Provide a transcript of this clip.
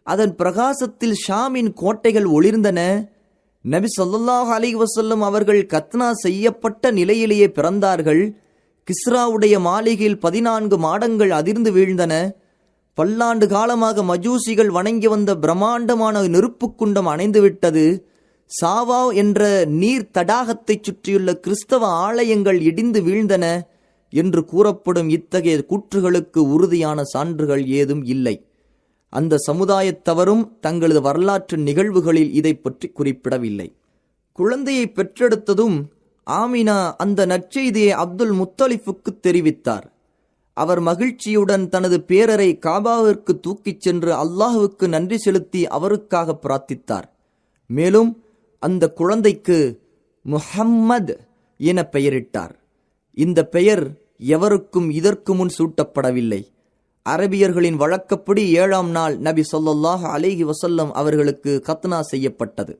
அதன் பிரகாசத்தில் ஷாமின் கோட்டைகள் ஒளிர்ந்தன. நபி ஸல்லல்லாஹு அலைஹி வஸல்லம் அவர்கள் கத்னா செய்யப்பட்ட நிலையிலேயே பிறந்தார்கள். கிஸ்ராவுடைய மாளிகையில் 14 மாடங்கள் அதிர்ந்து வீழ்ந்தன. பல்லாண்டு காலமாக மஜூசிகள் வணங்கி வந்த பிரம்மாண்டமான நெருப்புக் குண்டம் அணைந்துவிட்டது. சாவா என்ற நீர் தடாகத்தை சுற்றியுள்ள கிறிஸ்தவ ஆலயங்கள் இடிந்து வீழ்ந்தன என்று கூறப்படும் இத்தகைய கூற்றுகளுக்கு உறுதியான சான்றுகள் ஏதும் இல்லை. அந்த சமுதாயத்தவரும் தங்களது வரலாற்று நிகழ்வுகளில் இதை பற்றி குறிப்பிடவில்லை. குழந்தையை பெற்றெடுத்ததும் ஆமினா அந்த நற்செய்தியை அப்துல் முத்தலிஃபுக்கு தெரிவித்தார். அவர் மகிழ்ச்சியுடன் தனது பேரரை காபாவிற்கு தூக்கிச் சென்று அல்லாஹுவுக்கு நன்றி செலுத்தி அவருக்காக பிரார்த்தித்தார். மேலும் அந்த குழந்தைக்கு முஹம்மது என பெயரிட்டார். இந்த பெயர் எவருக்கும் இதற்கு முன் சூட்டப்படவில்லை. அரபியர்களின் வழக்கப்படி 7ஆம் நாள் நபி ஸல்லல்லாஹு அலைஹி வஸல்லம் அவர்களுக்கு கத்னா செய்யப்பட்டது.